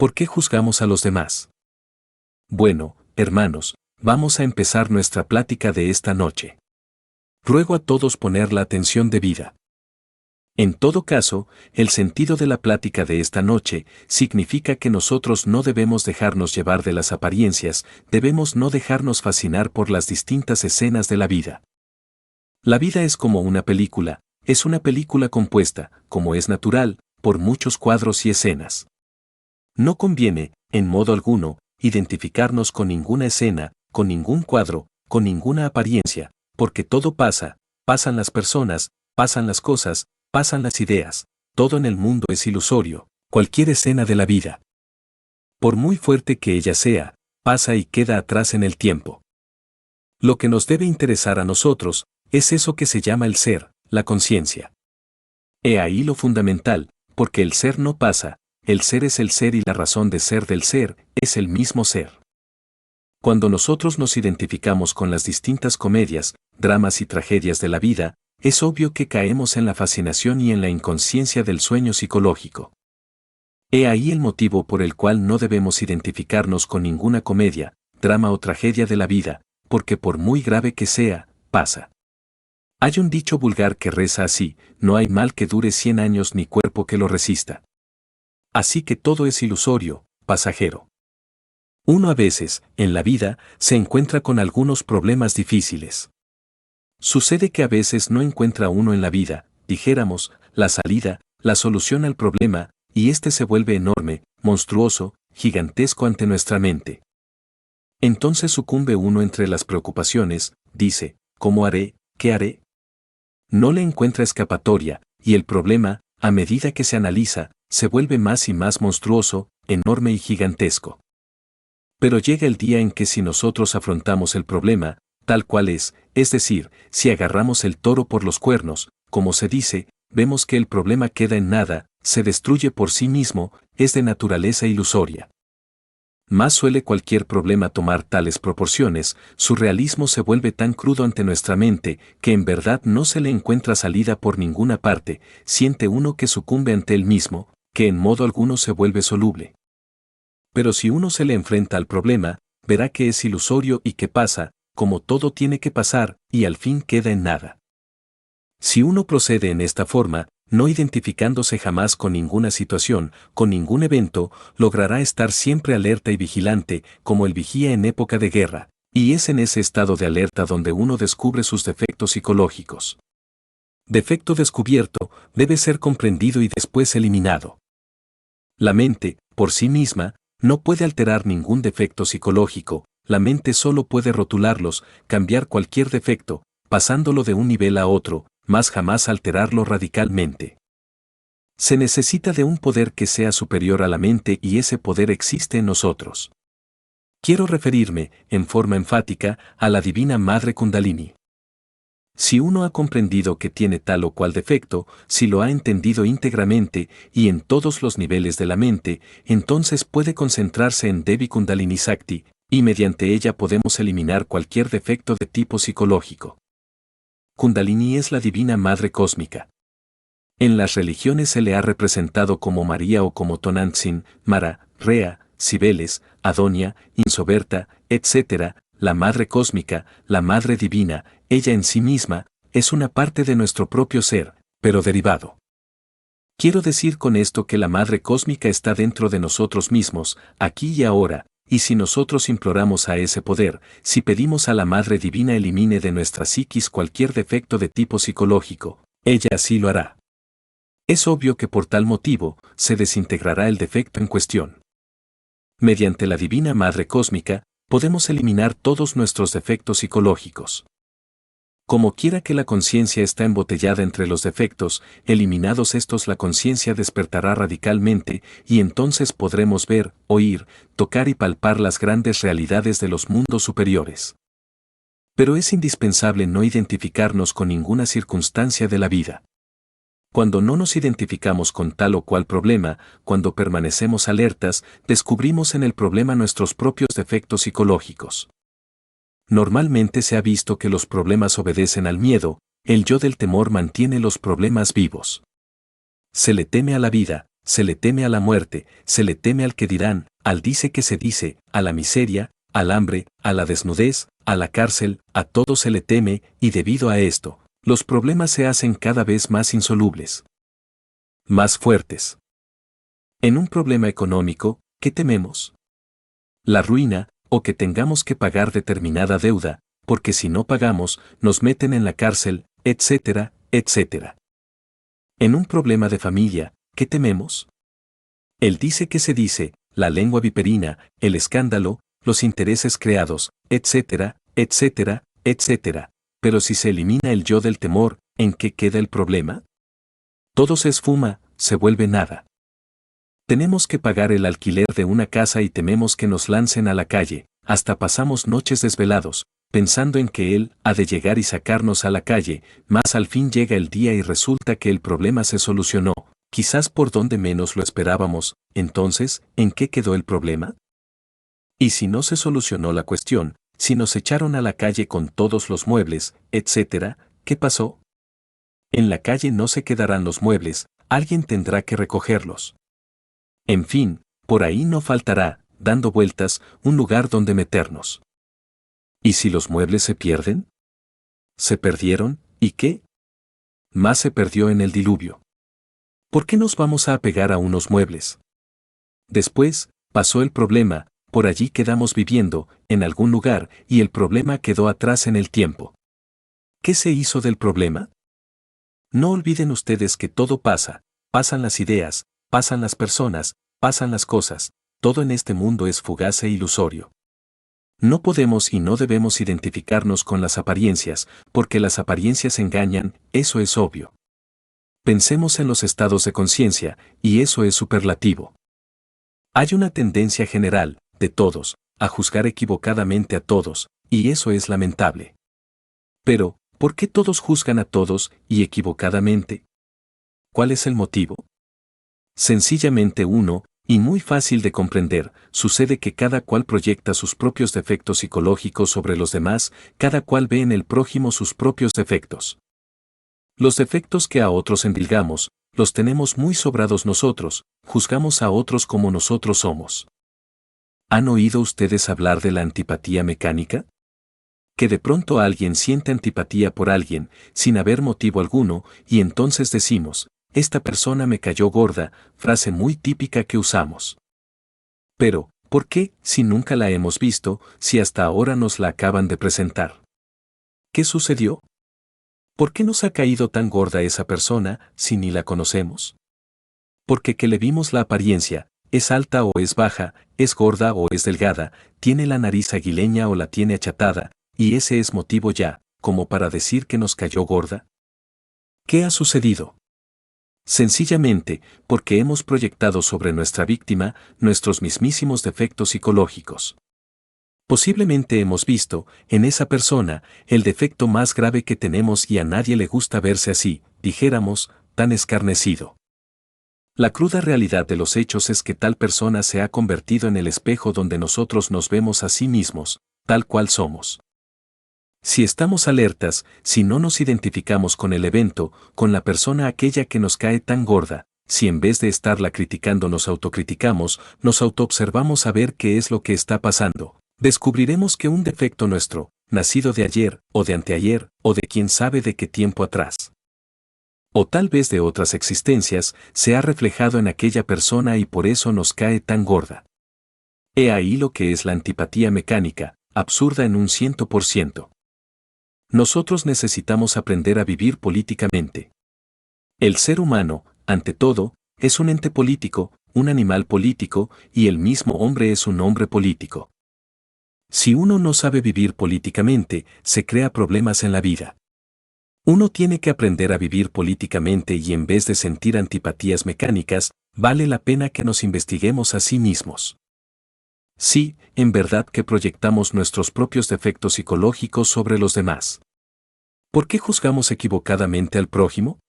¿Por qué juzgamos a los demás? Bueno, hermanos, vamos a empezar nuestra plática de esta noche. Ruego a todos poner la atención debida. En todo caso, el sentido de la plática de esta noche significa que nosotros no debemos dejarnos llevar de las apariencias, debemos no dejarnos fascinar por las distintas escenas de la vida. La vida es como una película, es una película compuesta, como es natural, por muchos cuadros y escenas. No conviene, en modo alguno, identificarnos con ninguna escena, con ningún cuadro, con ninguna apariencia, porque todo pasa, pasan las personas, pasan las cosas, pasan las ideas, todo en el mundo es ilusorio, cualquier escena de la vida. Por muy fuerte que ella sea, pasa y queda atrás en el tiempo. Lo que nos debe interesar a nosotros, es eso que se llama el ser, la conciencia. He ahí lo fundamental, porque el ser no pasa, el ser es el ser y la razón de ser del ser, es el mismo ser. Cuando nosotros nos identificamos con las distintas comedias, dramas y tragedias de la vida, es obvio que caemos en la fascinación y en la inconsciencia del sueño psicológico. He ahí el motivo por el cual no debemos identificarnos con ninguna comedia, drama o tragedia de la vida, porque por muy grave que sea, pasa. Hay un dicho vulgar que reza así: no hay mal que dure 100 años ni cuerpo que lo resista. Así que todo es ilusorio, pasajero. Uno a veces, en la vida, se encuentra con algunos problemas difíciles. Sucede que a veces no encuentra uno en la vida, dijéramos, la salida, la solución al problema, y este se vuelve enorme, monstruoso, gigantesco ante nuestra mente. Entonces sucumbe uno entre las preocupaciones, dice: ¿cómo haré? ¿Qué haré? No le encuentra escapatoria, y el problema, a medida que se analiza, se vuelve más y más monstruoso, enorme y gigantesco. Pero llega el día en que si nosotros afrontamos el problema, tal cual es decir, si agarramos el toro por los cuernos, como se dice, vemos que el problema queda en nada, se destruye por sí mismo, es de naturaleza ilusoria. Más suele cualquier problema tomar tales proporciones, su realismo se vuelve tan crudo ante nuestra mente, que en verdad no se le encuentra salida por ninguna parte, siente uno que sucumbe ante él mismo, que en modo alguno se vuelve soluble. Pero si uno se le enfrenta al problema, verá que es ilusorio y que pasa, como todo tiene que pasar, y al fin queda en nada. Si uno procede en esta forma, no identificándose jamás con ninguna situación, con ningún evento, logrará estar siempre alerta y vigilante, como el vigía en época de guerra, y es en ese estado de alerta donde uno descubre sus defectos psicológicos. Defecto descubierto, debe ser comprendido y después eliminado. La mente, por sí misma, no puede alterar ningún defecto psicológico, la mente solo puede rotularlos, cambiar cualquier defecto, pasándolo de un nivel a otro, mas jamás alterarlo radicalmente. Se necesita de un poder que sea superior a la mente y ese poder existe en nosotros. Quiero referirme, en forma enfática, a la Divina Madre Kundalini. Si uno ha comprendido que tiene tal o cual defecto, si lo ha entendido íntegramente y en todos los niveles de la mente, entonces puede concentrarse en Devi Kundalini Sakti, y mediante ella podemos eliminar cualquier defecto de tipo psicológico. Kundalini es la Divina Madre Cósmica. En las religiones se le ha representado como María o como Tonantzin, Mara, Rea, Cibeles, Adonia, Insoberta, etc., la Madre Cósmica, la Madre Divina, ella en sí misma, es una parte de nuestro propio ser, pero derivado. Quiero decir con esto que la Madre Cósmica está dentro de nosotros mismos, aquí y ahora, y si nosotros imploramos a ese poder, si pedimos a la Madre Divina elimine de nuestra psiquis cualquier defecto de tipo psicológico, ella así lo hará. Es obvio que por tal motivo, se desintegrará el defecto en cuestión. Mediante la Divina Madre Cósmica, podemos eliminar todos nuestros defectos psicológicos. Como quiera que la conciencia está embotellada entre los defectos, eliminados estos la conciencia despertará radicalmente y entonces podremos ver, oír, tocar y palpar las grandes realidades de los mundos superiores. Pero es indispensable no identificarnos con ninguna circunstancia de la vida. Cuando no nos identificamos con tal o cual problema, cuando permanecemos alertas, descubrimos en el problema nuestros propios defectos psicológicos. Normalmente se ha visto que los problemas obedecen al miedo, el yo del temor mantiene los problemas vivos. Se le teme a la vida, se le teme a la muerte, se le teme al que dirán, al dice que se dice, a la miseria, al hambre, a la desnudez, a la cárcel, a todo se le teme, y debido a esto, los problemas se hacen cada vez más insolubles, más fuertes. En un problema económico, ¿qué tememos? La ruina, o que tengamos que pagar determinada deuda, porque si no pagamos, nos meten en la cárcel, etcétera, etcétera. En un problema de familia, ¿qué tememos? Él dice que se dice, la lengua viperina, el escándalo, los intereses creados, etcétera, etcétera, etcétera. Pero si se elimina el yo del temor, ¿en qué queda el problema? Todo se esfuma, se vuelve nada. Tenemos que pagar el alquiler de una casa y tememos que nos lancen a la calle, hasta pasamos noches desvelados, pensando en que Él ha de llegar y sacarnos a la calle, mas al fin llega el día y resulta que el problema se solucionó, quizás por donde menos lo esperábamos. Entonces, ¿en qué quedó el problema? Y si no se solucionó la cuestión, si nos echaron a la calle con todos los muebles, etcétera, ¿qué pasó? En la calle no se quedarán los muebles, alguien tendrá que recogerlos. En fin, por ahí no faltará, dando vueltas, un lugar donde meternos. ¿Y si los muebles se pierden? ¿Se perdieron? ¿Y qué? Más se perdió en el diluvio. ¿Por qué nos vamos a apegar a unos muebles? Después, pasó el problema, por allí quedamos viviendo, en algún lugar, y el problema quedó atrás en el tiempo. ¿Qué se hizo del problema? No olviden ustedes que todo pasa, pasan las ideas, pasan las personas, pasan las cosas, todo en este mundo es fugaz e ilusorio. No podemos y no debemos identificarnos con las apariencias, porque las apariencias engañan, eso es obvio. Pensemos en los estados de conciencia, y eso es superlativo. Hay una tendencia general, de todos, a juzgar equivocadamente a todos, y eso es lamentable. Pero, ¿por qué todos juzgan a todos y equivocadamente? ¿Cuál es el motivo? Sencillamente uno, y muy fácil de comprender, sucede que cada cual proyecta sus propios defectos psicológicos sobre los demás, cada cual ve en el prójimo sus propios defectos. Los defectos que a otros endilgamos, los tenemos muy sobrados nosotros, juzgamos a otros como nosotros somos. ¿Han oído ustedes hablar de la antipatía mecánica? Que de pronto alguien siente antipatía por alguien, sin haber motivo alguno, y entonces decimos, esta persona me cayó gorda, frase muy típica que usamos. Pero, ¿por qué, si nunca la hemos visto, si hasta ahora nos la acaban de presentar? ¿Qué sucedió? ¿Por qué nos ha caído tan gorda esa persona, si ni la conocemos? Porque que le vimos la apariencia, es alta o es baja, es gorda o es delgada, tiene la nariz aguileña o la tiene achatada, y ese es motivo ya, como para decir que nos cayó gorda. ¿Qué ha sucedido? Sencillamente, porque hemos proyectado sobre nuestra víctima nuestros mismísimos defectos psicológicos. Posiblemente hemos visto, en esa persona, el defecto más grave que tenemos y a nadie le gusta verse así, dijéramos, tan escarnecido. La cruda realidad de los hechos es que tal persona se ha convertido en el espejo donde nosotros nos vemos a sí mismos, tal cual somos. Si estamos alertas, si no nos identificamos con el evento, con la persona aquella que nos cae tan gorda, si en vez de estarla criticando nos autocriticamos, nos autoobservamos a ver qué es lo que está pasando, descubriremos que un defecto nuestro, nacido de ayer, o de anteayer, o de quién sabe de qué tiempo atrás, o tal vez de otras existencias, se ha reflejado en aquella persona y por eso nos cae tan gorda. He ahí lo que es la antipatía mecánica, absurda en un 100%. Nosotros necesitamos aprender a vivir políticamente. El ser humano, ante todo, es un ente político, un animal político, y el mismo hombre es un hombre político. Si uno no sabe vivir políticamente, se crea problemas en la vida. Uno tiene que aprender a vivir políticamente y en vez de sentir antipatías mecánicas, vale la pena que nos investiguemos a sí mismos. Sí, en verdad que proyectamos nuestros propios defectos psicológicos sobre los demás. ¿Por qué juzgamos equivocadamente al prójimo?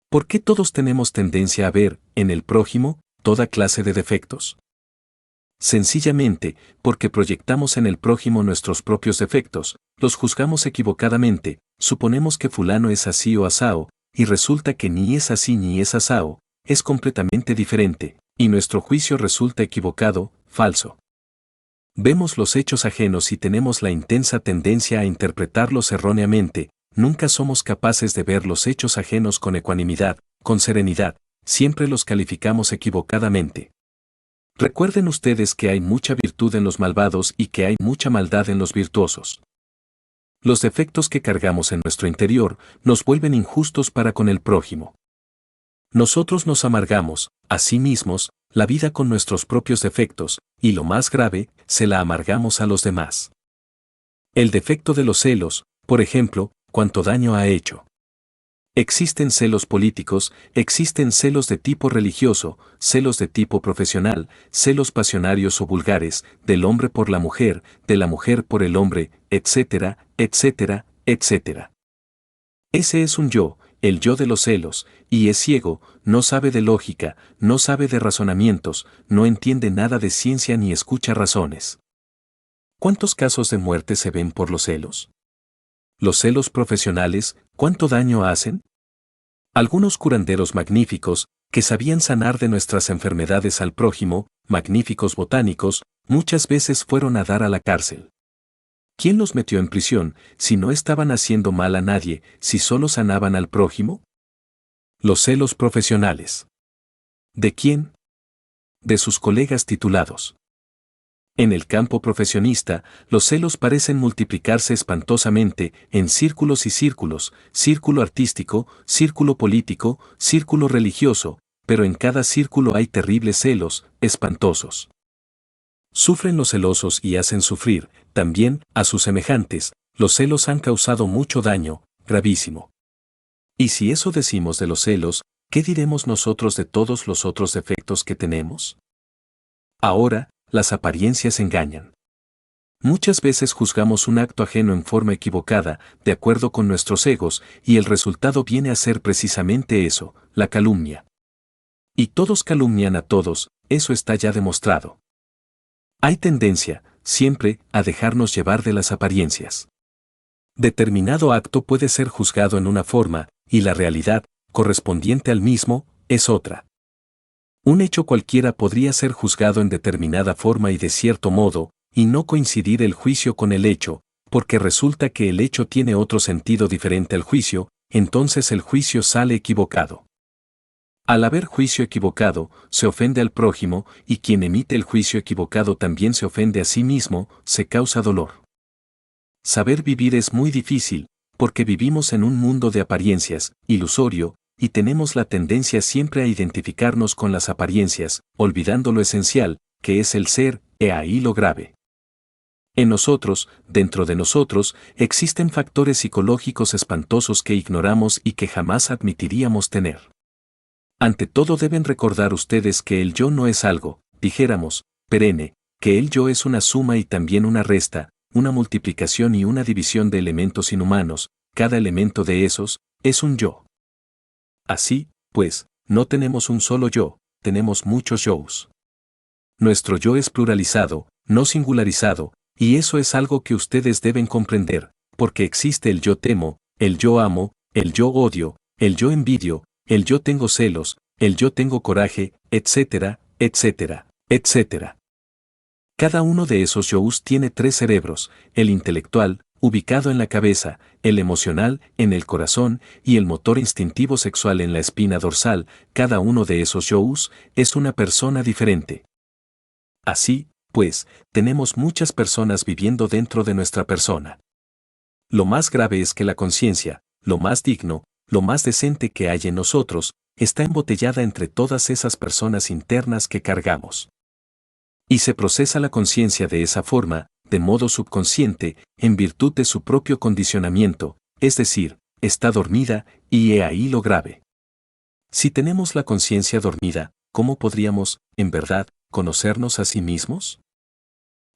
¿Por qué todos tenemos tendencia a ver, en el prójimo, toda clase de defectos? Sencillamente, porque proyectamos en el prójimo nuestros propios defectos, los juzgamos equivocadamente, suponemos que fulano es así o asao, y resulta que ni es así ni es asao, es completamente diferente, y nuestro juicio resulta equivocado, falso. Vemos los hechos ajenos y tenemos la intensa tendencia a interpretarlos erróneamente, nunca somos capaces de ver los hechos ajenos con ecuanimidad, con serenidad, siempre los calificamos equivocadamente. Recuerden ustedes que hay mucha virtud en los malvados y que hay mucha maldad en los virtuosos. Los defectos que cargamos en nuestro interior nos vuelven injustos para con el prójimo. Nosotros nos amargamos, a sí mismos, la vida con nuestros propios defectos, y lo más grave, se la amargamos a los demás. El defecto de los celos, por ejemplo, cuánto daño ha hecho. Existen celos políticos, existen celos de tipo religioso, celos de tipo profesional, celos pasionarios o vulgares, del hombre por la mujer, de la mujer por el hombre, etcétera, etcétera, etcétera. Ese es un yo, el yo de los celos, y es ciego, no sabe de lógica, no sabe de razonamientos, no entiende nada de ciencia ni escucha razones. ¿Cuántos casos de muerte se ven por los celos? Los celos profesionales, ¿cuánto daño hacen? Algunos curanderos magníficos, que sabían sanar de nuestras enfermedades al prójimo, magníficos botánicos, muchas veces fueron a dar a la cárcel. ¿Quién los metió en prisión, si no estaban haciendo mal a nadie, si solo sanaban al prójimo? Los celos profesionales. ¿De quién? De sus colegas titulados. En el campo profesionista, los celos parecen multiplicarse espantosamente en círculos y círculos, círculo artístico, círculo político, círculo religioso, pero en cada círculo hay terribles celos, espantosos. Sufren los celosos y hacen sufrir, también, a sus semejantes, los celos han causado mucho daño, gravísimo. Y si eso decimos de los celos, ¿qué diremos nosotros de todos los otros defectos que tenemos? Ahora, las apariencias engañan. Muchas veces juzgamos un acto ajeno en forma equivocada, de acuerdo con nuestros egos, y el resultado viene a ser precisamente eso, la calumnia. Y todos calumnian a todos, eso está ya demostrado. Hay tendencia, siempre, a dejarnos llevar de las apariencias. Determinado acto puede ser juzgado en una forma, y la realidad, correspondiente al mismo, es otra. Un hecho cualquiera podría ser juzgado en determinada forma y de cierto modo, y no coincidir el juicio con el hecho, porque resulta que el hecho tiene otro sentido diferente al juicio, entonces el juicio sale equivocado. Al haber juicio equivocado, se ofende al prójimo, y quien emite el juicio equivocado también se ofende a sí mismo, se causa dolor. Saber vivir es muy difícil, porque vivimos en un mundo de apariencias, ilusorio, y tenemos la tendencia siempre a identificarnos con las apariencias, olvidando lo esencial, que es el ser, ahí lo grave. En nosotros, dentro de nosotros, existen factores psicológicos espantosos que ignoramos y que jamás admitiríamos tener. Ante todo deben recordar ustedes que el yo no es algo, dijéramos, perenne, que el yo es una suma y también una resta, una multiplicación y una división de elementos inhumanos, cada elemento de esos, es un yo. Así, pues, no tenemos un solo yo, tenemos muchos yos. Nuestro yo es pluralizado, no singularizado, y eso es algo que ustedes deben comprender, porque existe el yo temo, el yo amo, el yo odio, el yo envidio, el yo tengo celos, el yo tengo coraje, etcétera, etcétera, etcétera. Cada uno de esos yos tiene tres cerebros, el intelectual, ubicado en la cabeza, el emocional, en el corazón, y el motor instintivo sexual en la espina dorsal. Cada uno de esos yos es una persona diferente. Así, pues, tenemos muchas personas viviendo dentro de nuestra persona. Lo más grave es que la conciencia, lo más digno, lo más decente que hay en nosotros, está embotellada entre todas esas personas internas que cargamos. Y se procesa la conciencia de esa forma, de modo subconsciente, en virtud de su propio condicionamiento, es decir, está dormida, y he ahí lo grave. Si tenemos la conciencia dormida, ¿cómo podríamos, en verdad, conocernos a sí mismos?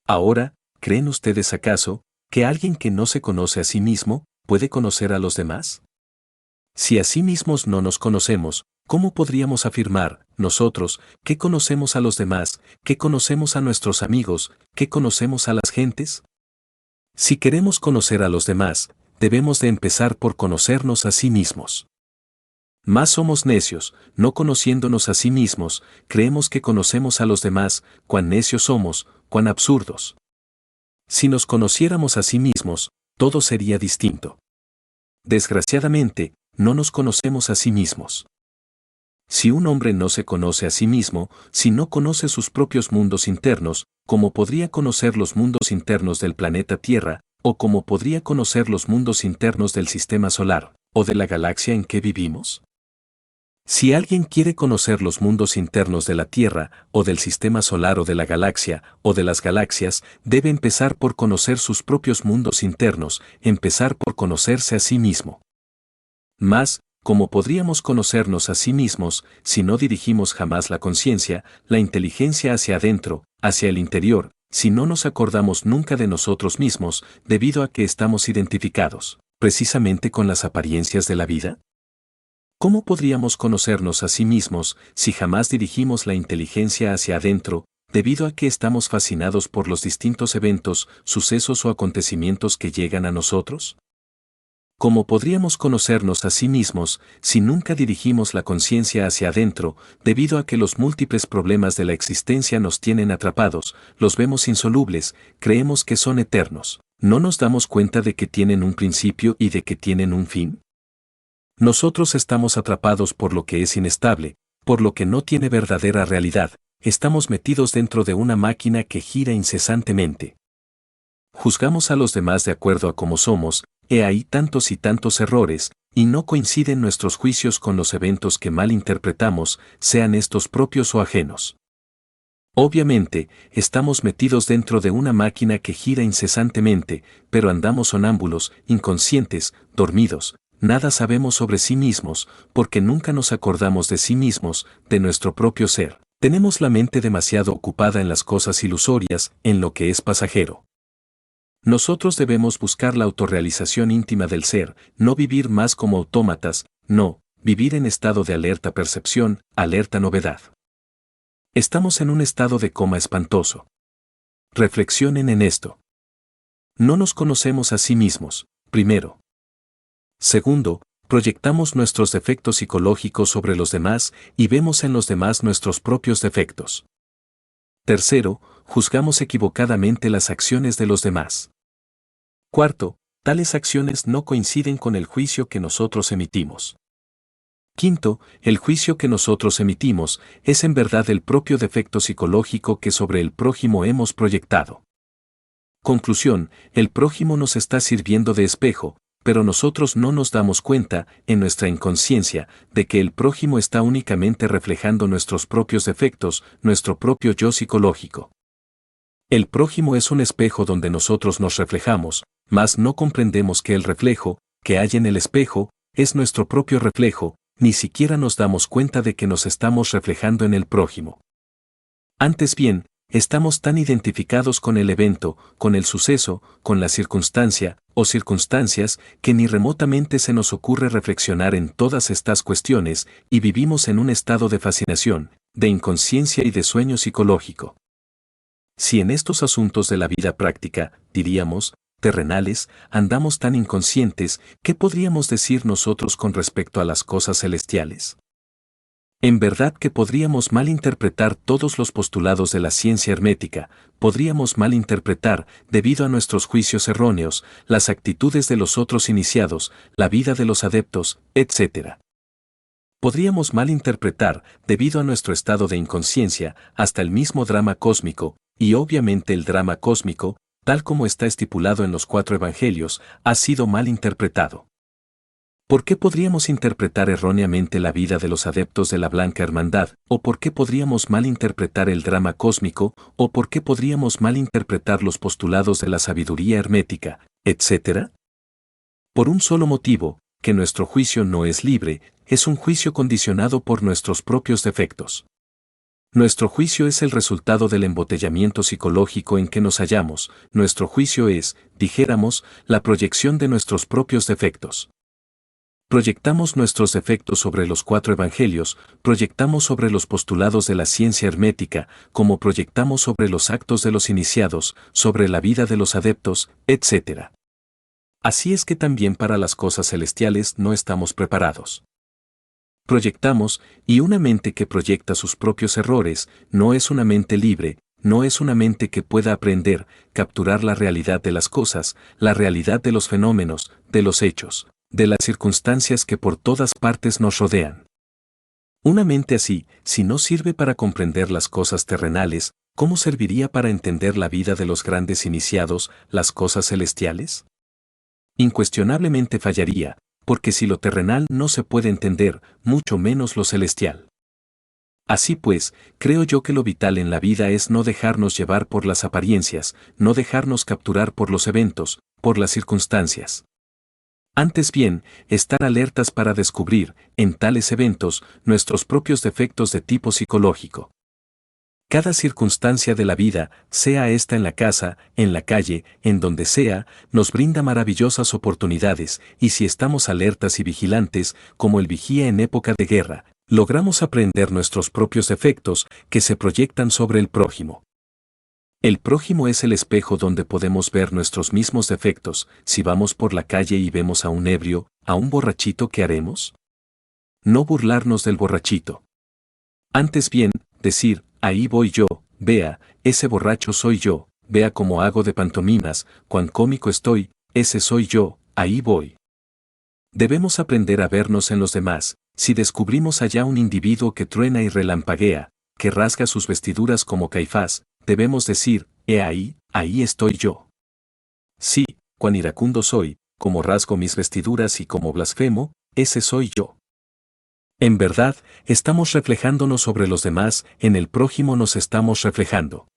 Ahora, ¿creen ustedes acaso, que alguien que no se conoce a sí mismo, puede conocer a los demás? Si a sí mismos no nos conocemos, ¿cómo podríamos afirmar, nosotros, que conocemos a los demás, que conocemos a nuestros amigos, que conocemos a las gentes? Si queremos conocer a los demás, debemos de empezar por conocernos a sí mismos. Más somos necios, no conociéndonos a sí mismos, creemos que conocemos a los demás, cuán necios somos, cuán absurdos. Si nos conociéramos a sí mismos, todo sería distinto. Desgraciadamente, no nos conocemos a sí mismos. Si un hombre no se conoce a sí mismo, si no conoce sus propios mundos internos, ¿cómo podría conocer los mundos internos del planeta Tierra, o cómo podría conocer los mundos internos del sistema solar, o de la galaxia en que vivimos? Si alguien quiere conocer los mundos internos de la Tierra, o del sistema solar o de la galaxia, o de las galaxias, debe empezar por conocer sus propios mundos internos, empezar por conocerse a sí mismo. Mas, ¿cómo podríamos conocernos a sí mismos si no dirigimos jamás la conciencia, la inteligencia hacia adentro, hacia el interior, si no nos acordamos nunca de nosotros mismos, debido a que estamos identificados, precisamente con las apariencias de la vida? ¿Cómo podríamos conocernos a sí mismos si jamás dirigimos la inteligencia hacia adentro, debido a que estamos fascinados por los distintos eventos, sucesos o acontecimientos que llegan a nosotros? ¿Cómo podríamos conocernos a sí mismos si nunca dirigimos la conciencia hacia adentro, debido a que los múltiples problemas de la existencia nos tienen atrapados, los vemos insolubles, creemos que son eternos, no nos damos cuenta de que tienen un principio y de que tienen un fin? Nosotros estamos atrapados por lo que es inestable, por lo que no tiene verdadera realidad, estamos metidos dentro de una máquina que gira incesantemente. Juzgamos a los demás de acuerdo a cómo somos, he ahí tantos y tantos errores, y no coinciden nuestros juicios con los eventos que mal interpretamos, sean estos propios o ajenos. Obviamente, estamos metidos dentro de una máquina que gira incesantemente, pero andamos sonámbulos, inconscientes, dormidos. Nada sabemos sobre sí mismos, porque nunca nos acordamos de sí mismos, de nuestro propio ser. Tenemos la mente demasiado ocupada en las cosas ilusorias, en lo que es pasajero. Nosotros debemos buscar la autorrealización íntima del ser, no vivir más como autómatas, no, vivir en estado de alerta percepción, alerta novedad. Estamos en un estado de coma espantoso. Reflexionen en esto. No nos conocemos a sí mismos, primero. Segundo, proyectamos nuestros defectos psicológicos sobre los demás y vemos en los demás nuestros propios defectos. Tercero, juzgamos equivocadamente las acciones de los demás. Cuarto, tales acciones no coinciden con el juicio que nosotros emitimos. Quinto, el juicio que nosotros emitimos es en verdad el propio defecto psicológico que sobre el prójimo hemos proyectado. Conclusión, el prójimo nos está sirviendo de espejo, pero nosotros no nos damos cuenta, en nuestra inconsciencia, de que el prójimo está únicamente reflejando nuestros propios defectos, nuestro propio yo psicológico. El prójimo es un espejo donde nosotros nos reflejamos, mas no comprendemos que el reflejo, que hay en el espejo, es nuestro propio reflejo, ni siquiera nos damos cuenta de que nos estamos reflejando en el prójimo. Antes bien, estamos tan identificados con el evento, con el suceso, con la circunstancia, o circunstancias, que ni remotamente se nos ocurre reflexionar en todas estas cuestiones, y vivimos en un estado de fascinación, de inconsciencia y de sueño psicológico. Si en estos asuntos de la vida práctica, diríamos, terrenales, andamos tan inconscientes, ¿qué podríamos decir nosotros con respecto a las cosas celestiales? En verdad que podríamos malinterpretar todos los postulados de la ciencia hermética, podríamos malinterpretar, debido a nuestros juicios erróneos, las actitudes de los otros iniciados, la vida de los adeptos, etc. Podríamos malinterpretar, debido a nuestro estado de inconsciencia, hasta el mismo drama cósmico, y obviamente el drama cósmico, tal como está estipulado en los 4 evangelios, ha sido malinterpretado. ¿Por qué podríamos interpretar erróneamente la vida de los adeptos de la Blanca Hermandad? ¿O por qué podríamos malinterpretar el drama cósmico? ¿O por qué podríamos malinterpretar los postulados de la sabiduría hermética, etc.? Por un solo motivo, que nuestro juicio no es libre, es un juicio condicionado por nuestros propios defectos. Nuestro juicio es el resultado del embotellamiento psicológico en que nos hallamos, nuestro juicio es, dijéramos, la proyección de nuestros propios defectos. Proyectamos nuestros defectos sobre los 4 evangelios, proyectamos sobre los postulados de la ciencia hermética, como proyectamos sobre los actos de los iniciados, sobre la vida de los adeptos, etc. Así es que también para las cosas celestiales no estamos preparados. Proyectamos, y una mente que proyecta sus propios errores no es una mente libre, no es una mente que pueda aprender, capturar la realidad de las cosas, la realidad de los fenómenos, de los hechos, de las circunstancias que por todas partes nos rodean. Una mente así, si no sirve para comprender las cosas terrenales, ¿cómo serviría para entender la vida de los grandes iniciados, las cosas celestiales? Incuestionablemente fallaría, porque si lo terrenal no se puede entender, mucho menos lo celestial. Así pues, creo yo que lo vital en la vida es no dejarnos llevar por las apariencias, no dejarnos capturar por los eventos, por las circunstancias. Antes bien, estar alertas para descubrir, en tales eventos, nuestros propios defectos de tipo psicológico. Cada circunstancia de la vida, sea esta en la casa, en la calle, en donde sea, nos brinda maravillosas oportunidades, y si estamos alertas y vigilantes, como el vigía en época de guerra, logramos aprender nuestros propios defectos que se proyectan sobre el prójimo. El prójimo es el espejo donde podemos ver nuestros mismos defectos. Si vamos por la calle y vemos a un ebrio, a un borrachito, ¿qué haremos? No burlarnos del borrachito. Antes bien, decir, ahí voy yo, vea, ese borracho soy yo, vea cómo hago de pantomimas, cuán cómico estoy, ese soy yo, ahí voy. Debemos aprender a vernos en los demás. Si descubrimos allá un individuo que truena y relampaguea, que rasga sus vestiduras como Caifás, debemos decir, ahí estoy yo. Sí, cuán iracundo soy, como rasgo mis vestiduras y como blasfemo, ese soy yo. En verdad, estamos reflejándonos sobre los demás, en el prójimo nos estamos reflejando.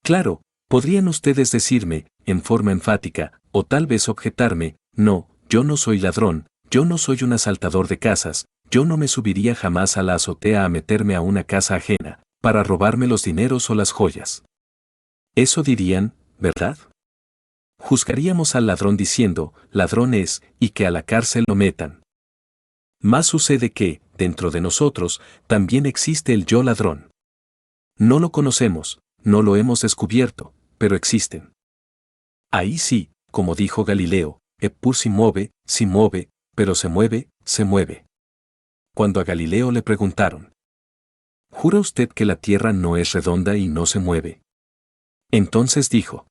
Claro, podrían ustedes decirme, en forma enfática, o tal vez objetarme, no, yo no soy ladrón, yo no soy un asaltador de casas, yo no me subiría jamás a la azotea a meterme a una casa ajena, para robarme los dineros o las joyas. Eso dirían, ¿verdad? Juzgaríamos al ladrón diciendo, ladrón es, y que a la cárcel lo metan. Más sucede que, dentro de nosotros, también existe el yo ladrón. No lo conocemos, no lo hemos descubierto, pero existen. Ahí sí, como dijo Galileo, eppur si muove, pero se mueve, se mueve. Cuando a Galileo le preguntaron, ¿jura usted que la tierra no es redonda y no se mueve? Entonces dijo,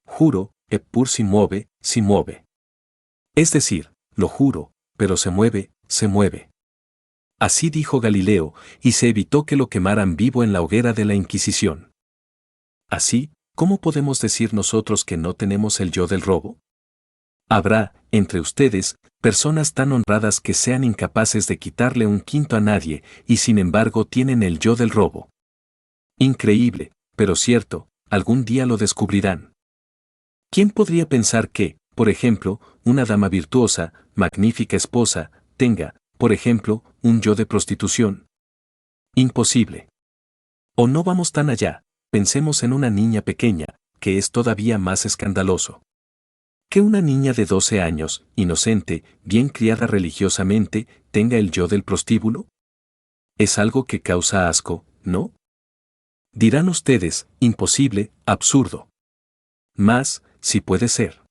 juro, eppur si muove. Es decir, lo juro, pero se mueve, se mueve. Así dijo Galileo, y se evitó que lo quemaran vivo en la hoguera de la Inquisición. Así, ¿cómo podemos decir nosotros que no tenemos el yo del robo? Habrá, entre ustedes, personas tan honradas que sean incapaces de quitarle un quinto a nadie, y sin embargo tienen el yo del robo. Increíble, pero cierto, algún día lo descubrirán. ¿Quién podría pensar que, por ejemplo, una dama virtuosa, magnífica esposa, tenga, por ejemplo, un yo de prostitución? Imposible. O no vamos tan allá, pensemos en una niña pequeña, que es todavía más escandaloso. Que una niña de 12 años, inocente, bien criada religiosamente, tenga el yo del prostíbulo. Es algo que causa asco, ¿no? Dirán ustedes, imposible, absurdo. Mas, sí puede ser.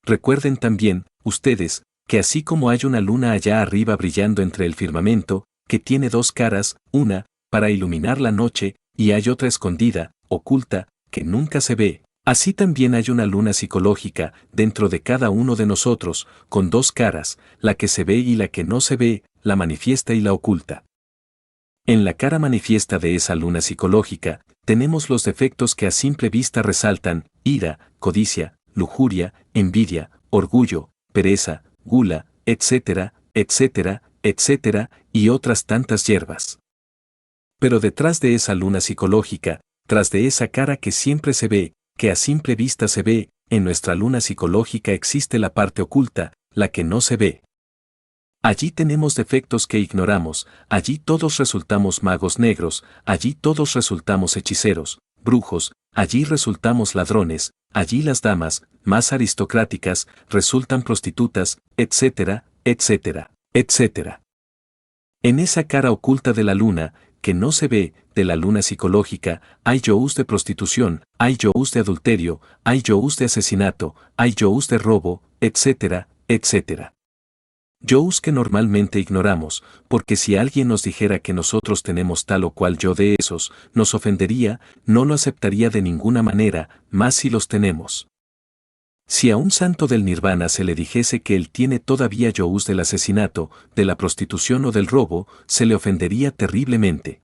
Recuerden también, ustedes, que así como hay una luna allá arriba brillando entre el firmamento, que tiene dos caras, una, para iluminar la noche, y hay otra escondida, oculta, que nunca se ve, así también hay una luna psicológica, dentro de cada uno de nosotros, con dos caras, la que se ve y la que no se ve, la manifiesta y la oculta. En la cara manifiesta de esa luna psicológica, tenemos los defectos que a simple vista resaltan, ira, codicia, lujuria, envidia, orgullo, pereza, gula, etcétera, etcétera, etcétera, y otras tantas hierbas. Pero detrás de esa luna psicológica, tras de esa cara que siempre se ve, que a simple vista se ve, en nuestra luna psicológica existe la parte oculta, la que no se ve. Allí tenemos defectos que ignoramos, allí todos resultamos magos negros, allí todos resultamos hechiceros, brujos, allí resultamos ladrones, allí las damas, más aristocráticas, resultan prostitutas, etcétera, etcétera, etcétera. En esa cara oculta de la luna, que no se ve, de la luna psicológica, hay yous de prostitución, hay yous de adulterio, hay yous de asesinato, hay yous de robo, etcétera, etcétera. Yous que normalmente ignoramos, porque si alguien nos dijera que nosotros tenemos tal o cual yo de esos, nos ofendería, no lo aceptaría de ninguna manera, más si los tenemos. Si a un santo del nirvana se le dijese que él tiene todavía yous del asesinato, de la prostitución o del robo, se le ofendería terriblemente.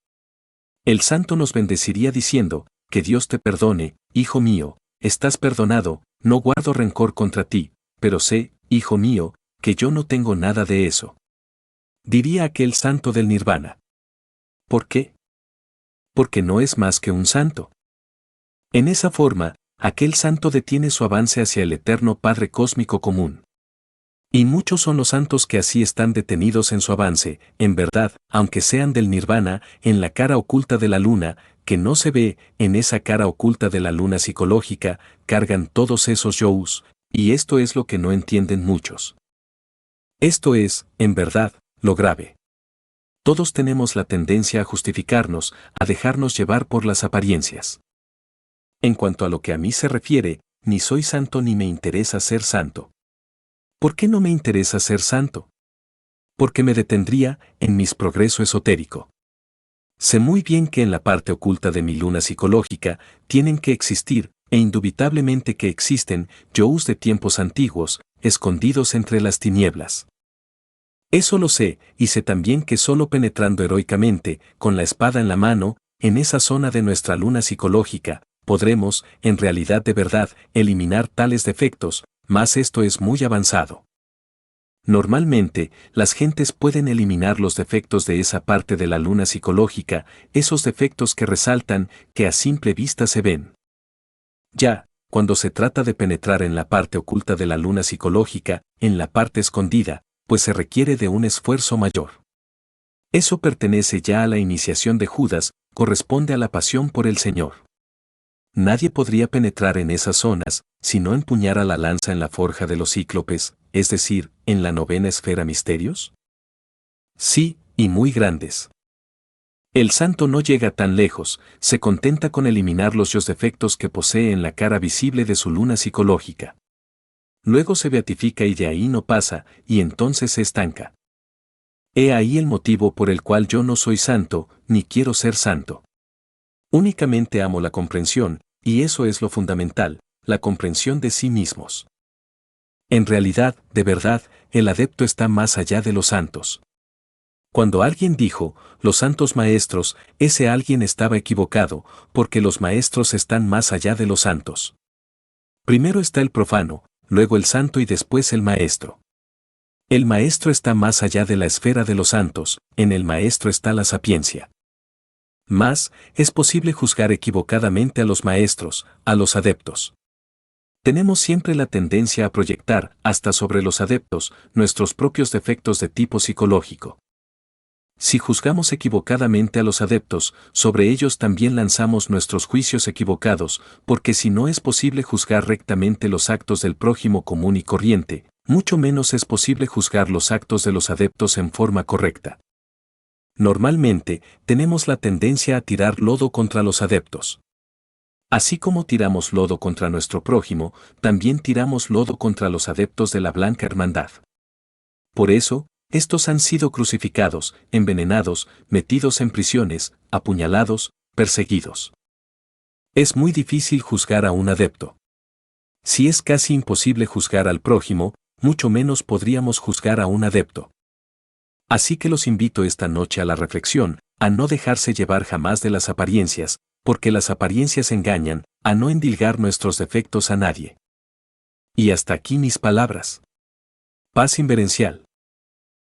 El santo nos bendeciría diciendo, que Dios te perdone, hijo mío, estás perdonado, no guardo rencor contra ti, pero sé, hijo mío, que yo no tengo nada de eso. Diría aquel santo del nirvana. ¿Por qué? Porque no es más que un santo. En esa forma, aquel santo detiene su avance hacia el eterno Padre Cósmico común. Y muchos son los santos que así están detenidos en su avance, en verdad, aunque sean del nirvana, en la cara oculta de la luna, que no se ve, en esa cara oculta de la luna psicológica, cargan todos esos yous, y esto es lo que no entienden muchos. Esto es, en verdad, lo grave. Todos tenemos la tendencia a justificarnos, a dejarnos llevar por las apariencias. En cuanto a lo que a mí se refiere, ni soy santo ni me interesa ser santo. ¿Por qué no me interesa ser santo? Porque me detendría en mis progreso esotérico. Sé muy bien que en la parte oculta de mi luna psicológica tienen que existir, e indubitablemente que existen, yous de tiempos antiguos, escondidos entre las tinieblas. Eso lo sé, y sé también que solo penetrando heroicamente, con la espada en la mano, en esa zona de nuestra luna psicológica, podremos, en realidad de verdad, eliminar tales defectos, mas esto es muy avanzado. Normalmente, las gentes pueden eliminar los defectos de esa parte de la luna psicológica, esos defectos que resaltan, que a simple vista se ven. Ya, cuando se trata de penetrar en la parte oculta de la luna psicológica, en la parte escondida, pues se requiere de un esfuerzo mayor. Eso pertenece ya a la iniciación de Judas, corresponde a la pasión por el Señor. Nadie podría penetrar en esas zonas, si no empuñara la lanza en la forja de los cíclopes, es decir, en la novena esfera misterios. Sí, y muy grandes. El santo no llega tan lejos, se contenta con eliminar los defectos que posee en la cara visible de su luna psicológica. Luego se beatifica y de ahí no pasa, y entonces se estanca. He ahí el motivo por el cual yo no soy santo, ni quiero ser santo. Únicamente amo la comprensión, y eso es lo fundamental, la comprensión de sí mismos. En realidad, de verdad, el adepto está más allá de los santos. Cuando alguien dijo, los santos maestros, ese alguien estaba equivocado, porque los maestros están más allá de los santos. Primero está el profano, luego el santo y después el maestro. El maestro está más allá de la esfera de los santos, en el maestro está la sapiencia. Mas, es posible juzgar equivocadamente a los maestros, a los adeptos. Tenemos siempre la tendencia a proyectar, hasta sobre los adeptos, nuestros propios defectos de tipo psicológico. Si juzgamos equivocadamente a los adeptos, sobre ellos también lanzamos nuestros juicios equivocados, porque si no es posible juzgar rectamente los actos del prójimo común y corriente, mucho menos es posible juzgar los actos de los adeptos en forma correcta. Normalmente, tenemos la tendencia a tirar lodo contra los adeptos. Así como tiramos lodo contra nuestro prójimo, también tiramos lodo contra los adeptos de la Blanca Hermandad. Por eso, estos han sido crucificados, envenenados, metidos en prisiones, apuñalados, perseguidos. Es muy difícil juzgar a un adepto. Si es casi imposible juzgar al prójimo, mucho menos podríamos juzgar a un adepto. Así que los invito esta noche a la reflexión, a no dejarse llevar jamás de las apariencias, porque las apariencias engañan, a no endilgar nuestros defectos a nadie. Y hasta aquí mis palabras. Paz inverencial.